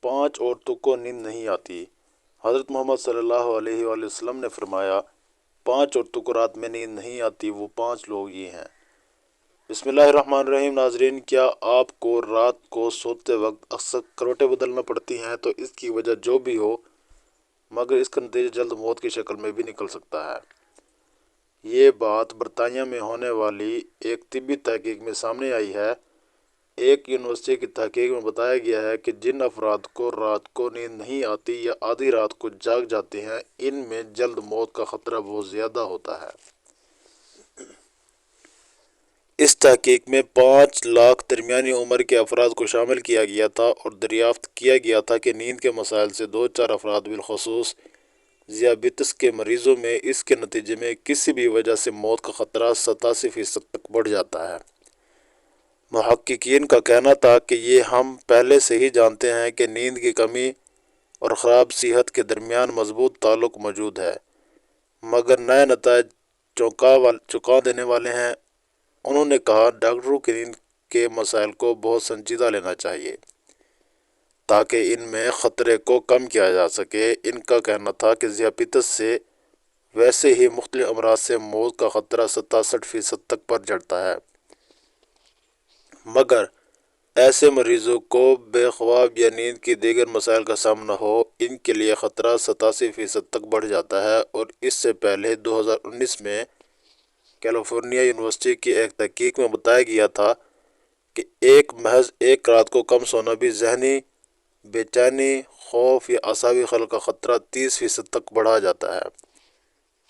5 عورتوں کو نیند نہیں آتی۔ حضرت محمد صلی اللہ علیہ وآلہ وسلم نے فرمایا 5 عورتوں کو رات میں نیند نہیں آتی، وہ 5 لوگ یہ ہیں۔ بسم اللہ الرحمن الرحیم۔ ناظرین، کیا آپ کو رات کو سوتے وقت اکثر کروٹیں بدلنا پڑتی ہیں؟ تو اس کی وجہ جو بھی ہو، مگر اس کا نتیجہ جلد موت کی شکل میں بھی نکل سکتا ہے۔ یہ بات برطانیہ میں ہونے والی ایک طبی تحقیق میں سامنے آئی ہے۔ ایک یونیورسٹی کی تحقیق میں بتایا گیا ہے کہ جن افراد کو رات کو نیند نہیں آتی یا آدھی رات کو جاگ جاتے ہیں، ان میں جلد موت کا خطرہ بہت زیادہ ہوتا ہے۔ اس تحقیق میں 5 لاکھ درمیانی عمر کے افراد کو شامل کیا گیا تھا اور دریافت کیا گیا تھا کہ نیند کے مسائل سے 2-4 افراد بالخصوص ذیابیطس کے مریضوں میں اس کے نتیجے میں کسی بھی وجہ سے موت کا خطرہ 87% تک بڑھ جاتا ہے۔ محققین کا کہنا تھا کہ یہ ہم پہلے سے ہی جانتے ہیں کہ نیند کی کمی اور خراب صحت کے درمیان مضبوط تعلق موجود ہے، مگر نئے نتائج چونکا دینے والے ہیں۔ انہوں نے کہا ڈاکٹروں کی نیند کے مسائل کو بہت سنجیدہ لینا چاہیے تاکہ ان میں خطرے کو کم کیا جا سکے۔ ان کا کہنا تھا کہ ذیابیطس سے ویسے ہی مختلف امراض سے موت کا خطرہ 67% تک بڑھ جاتا ہے، مگر ایسے مریضوں کو بے خواب یا نیند کی دیگر مسائل کا سامنا ہو، ان کے لیے خطرہ 87% تک بڑھ جاتا ہے۔ اور اس سے پہلے 2019 میں کیلیفورنیا یونیورسٹی کی ایک تحقیق میں بتایا گیا تھا کہ محض ایک رات کو کم سونا بھی ذہنی بے چینی، خوف یا اعصابی خلل کا خطرہ 30% تک بڑھا جاتا ہے۔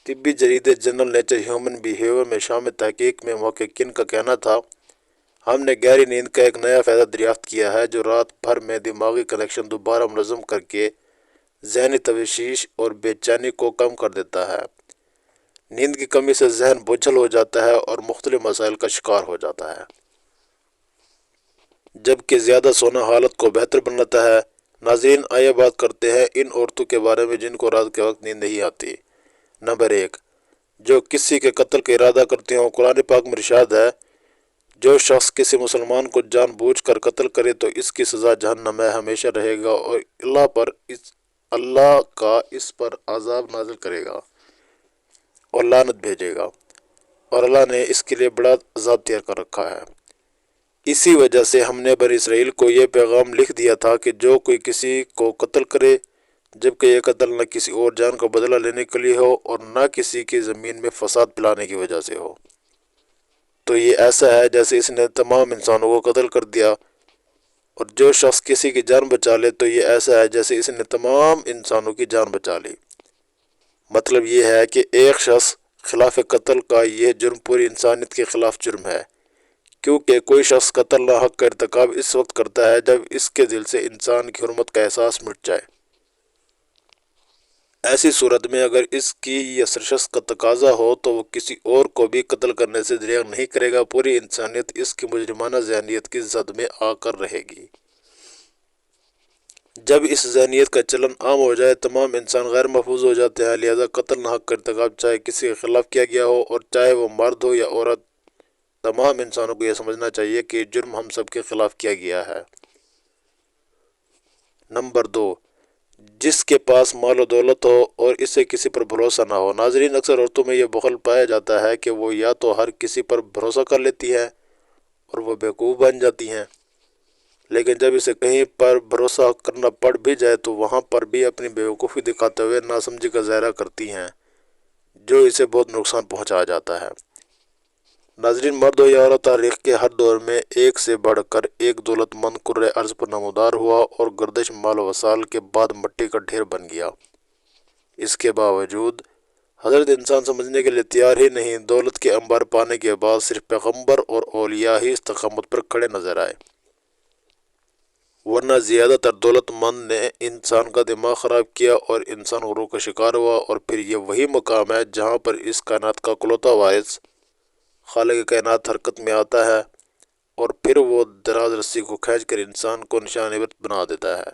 طبی جریدے جرنل نیچر ہیومن بیہیویئر میں شامل تحقیق میں محققین کا کہنا تھا ہم نے گہری نیند کا ایک نیا فائدہ دریافت کیا ہے جو رات بھر میں دماغی کنیکشن دوبارہ منظم کر کے ذہنی تشویش اور بے چینی کو کم کر دیتا ہے۔ نیند کی کمی سے ذہن بوجھل ہو جاتا ہے اور مختلف مسائل کا شکار ہو جاتا ہے، جبکہ زیادہ سونا حالت کو بہتر بناتا ہے۔ ناظرین، آئیے بات کرتے ہیں ان عورتوں کے بارے میں جن کو رات کے وقت نیند نہیں آتی۔ نمبر 1، جو کسی کے قتل کا ارادہ کرتے ہوں۔ قرآن پاک میں ارشاد ہے جو شخص کسی مسلمان کو جان بوجھ کر قتل کرے تو اس کی سزا جہنم میں ہمیشہ رہے گا اور اللہ کا اس پر عذاب نازل کرے گا اور لعنت بھیجے گا، اور اللہ نے اس کے لیے بڑا عذاب تیار کر رکھا ہے۔ اسی وجہ سے ہم نے بنی اسرائیل کو یہ پیغام لکھ دیا تھا کہ جو کوئی کسی کو قتل کرے، جبکہ یہ قتل نہ کسی اور جان کا بدلہ لینے کے لیے ہو اور نہ کسی کی زمین میں فساد پھیلانے کی وجہ سے ہو، تو یہ ایسا ہے جیسے اس نے تمام انسانوں کو قتل کر دیا، اور جو شخص کسی کی جان بچا لے تو یہ ایسا ہے جیسے اس نے تمام انسانوں کی جان بچا لی۔ مطلب یہ ہے کہ ایک شخص خلاف قتل کا یہ جرم پوری انسانیت کے خلاف جرم ہے، کیونکہ کوئی شخص قتل ناحق کا ارتکاب اس وقت کرتا ہے جب اس کے دل سے انسان کی حرمت کا احساس مٹ جائے۔ ایسی صورت میں اگر اس کی یا شخص کا تقاضا ہو تو وہ کسی اور کو بھی قتل کرنے سے دریغ نہیں کرے گا۔ پوری انسانیت اس کی مجرمانہ ذہنیت کی زد میں آ کر رہے گی۔ جب اس ذہنیت کا چلن عام ہو جائے تمام انسان غیر محفوظ ہو جاتے ہیں، لہذا قتل ناحق کا ارتکاب چاہے کسی کے خلاف کیا گیا ہو اور چاہے وہ مرد ہو یا عورت، تمام انسانوں کو یہ سمجھنا چاہیے کہ یہ جرم ہم سب کے خلاف کیا گیا ہے۔ نمبر 2، جس کے پاس مال و دولت ہو اور اسے کسی پر بھروسہ نہ ہو۔ ناظرین، اکثر عورتوں میں یہ بخل پایا جاتا ہے کہ وہ یا تو ہر کسی پر بھروسہ کر لیتی ہیں اور وہ بیوقوف بن جاتی ہیں، لیکن جب اسے کہیں پر بھروسہ کرنا پڑ بھی جائے تو وہاں پر بھی اپنی بیوقوفی دکھاتے ہوئے ناسمجھی کا ظاہرہ کرتی ہیں، جو اسے بہت نقصان پہنچا جاتا ہے۔ ناظرین، مرد ہو یا عورت، تاریخ کے ہر دور میں ایک سے بڑھ کر ایک دولت مند کرۂ ارض پر نمودار ہوا اور گردش مال و وسائل کے بعد مٹی کا ڈھیر بن گیا۔ اس کے باوجود حضرت انسان سمجھنے کے لیے تیار ہی نہیں۔ دولت کے انبار پانے کے بعد صرف پیغمبر اور اولیاء ہی استقامت پر کھڑے نظر آئے، ورنہ زیادہ تر دولت مند نے انسان کا دماغ خراب کیا اور انسان غرور کا شکار ہوا۔ اور پھر یہ وہی مقام ہے جہاں پر اس کائنات کا اکلوتا وارث خالق کائنات حرکت میں آتا ہے اور پھر وہ دراز رسی کو کھینچ کر انسان کو نشان عبرت بنا دیتا ہے۔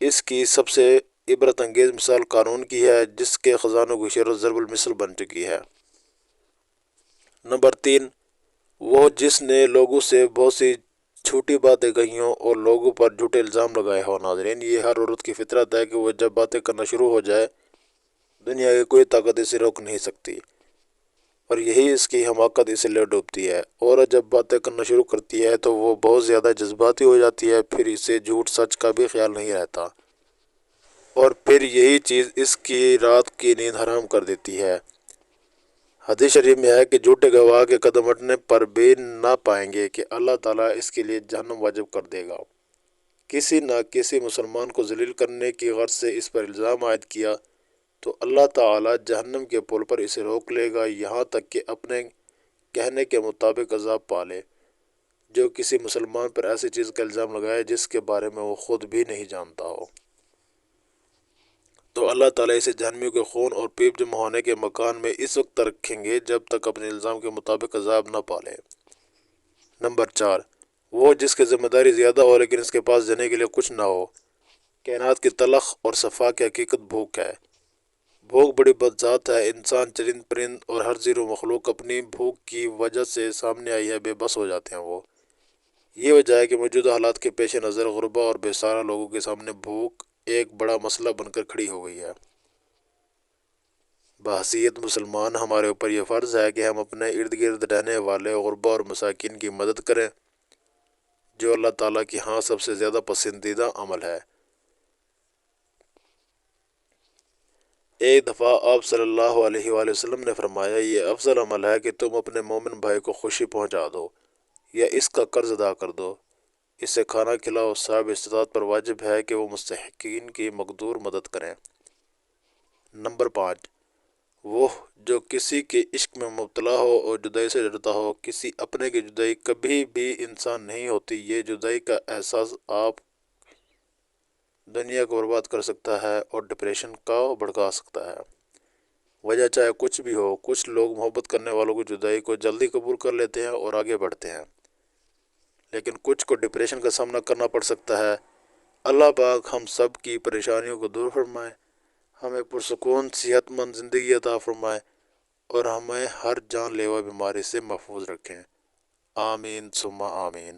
اس کی سب سے عبرت انگیز مثال قارون کی ہے، جس کے خزانوں کی شہرت ضرب المثل بن چکی ہے۔ نمبر 3، وہ جس نے لوگوں سے بہت سی چھوٹی باتیں کہی ہوں اور لوگوں پر جھوٹے الزام لگائے ہوں۔ ناظرین، یہ ہر عورت کی فطرت ہے کہ وہ جب باتیں کرنا شروع ہو جائے دنیا کی کوئی طاقت اسے روک نہیں سکتی، اور یہی اس کی حماقت اسے لے ڈوبتی ہے۔ عورت جب باتیں کرنا شروع کرتی ہے تو وہ بہت زیادہ جذباتی ہو جاتی ہے، پھر اسے جھوٹ سچ کا بھی خیال نہیں رہتا، اور پھر یہی چیز اس کی رات کی نیند حرام کر دیتی ہے۔ حدیث شریف میں ہے کہ جھوٹے گواہ کے قدم ہٹنے پر بھی نہ پائیں گے کہ اللہ تعالیٰ اس کے لیے جہنم واجب کر دے گا۔ کسی نہ کسی مسلمان کو ذلیل کرنے کی غرض سے اس پر الزام عائد کیا تو اللہ تعالیٰ جہنم کے پل پر اسے روک لے گا، یہاں تک کہ اپنے کہنے کے مطابق عذاب پالے۔ جو کسی مسلمان پر ایسی چیز کا الزام لگائے جس کے بارے میں وہ خود بھی نہیں جانتا ہو، تو اللہ تعالیٰ اسے جہنمیوں کے خون اور پیپ جمع ہونے کے مکان میں اس وقت رکھیں گے جب تک اپنے الزام کے مطابق عذاب نہ پالے۔ نمبر 4، وہ جس کی ذمہ داری زیادہ ہو لیکن اس کے پاس دینے کے لیے کچھ نہ ہو۔ کائنات کی تلخ اور صفا کی حقیقت بھوک ہے۔ بھوک بڑی بدذات ہے۔ انسان، چرند پرند اور ہر زیر و مخلوق اپنی بھوک کی وجہ سے سامنے آئی ہے بے بس ہو جاتے ہیں۔ وہ یہ وجہ ہے کہ موجودہ حالات کے پیش نظر غربا اور بے سہارا لوگوں کے سامنے بھوک ایک بڑا مسئلہ بن کر کھڑی ہو گئی ہے۔ بحیثیت مسلمان ہمارے اوپر یہ فرض ہے کہ ہم اپنے ارد گرد رہنے والے غربا اور مساکین کی مدد کریں، جو اللہ تعالیٰ کی ہاں سب سے زیادہ پسندیدہ عمل ہے۔ ایک دفعہ آپ صلی اللہ علیہ وآلہ وسلم نے فرمایا، یہ افضل عمل ہے کہ تم اپنے مومن بھائی کو خوشی پہنچا دو یا اس کا قرض ادا کر دو، اسے کھانا کھلاؤ۔ صاحب استطاعت پر واجب ہے کہ وہ مستحقین کی مقدور مدد کریں۔ نمبر 5، وہ جو کسی کے عشق میں مبتلا ہو اور جدائی سے ڈرتا ہو۔ کسی اپنے کی جدائی کبھی بھی انسان نہیں ہوتی۔ یہ جدائی کا احساس آپ دنیا کو برباد کر سکتا ہے اور ڈپریشن کا بھڑکا سکتا ہے۔ وجہ چاہے کچھ بھی ہو، کچھ لوگ محبت کرنے والوں کی جدائی کو جلدی قبول کر لیتے ہیں اور آگے بڑھتے ہیں، لیکن کچھ کو ڈپریشن کا سامنا کرنا پڑ سکتا ہے۔ اللہ پاک ہم سب کی پریشانیوں کو دور فرمائے، ہمیں پرسکون صحت مند زندگی عطا فرمائے اور ہمیں ہر جان لیوا بیماری سے محفوظ رکھیں۔ آمین ثم آمین۔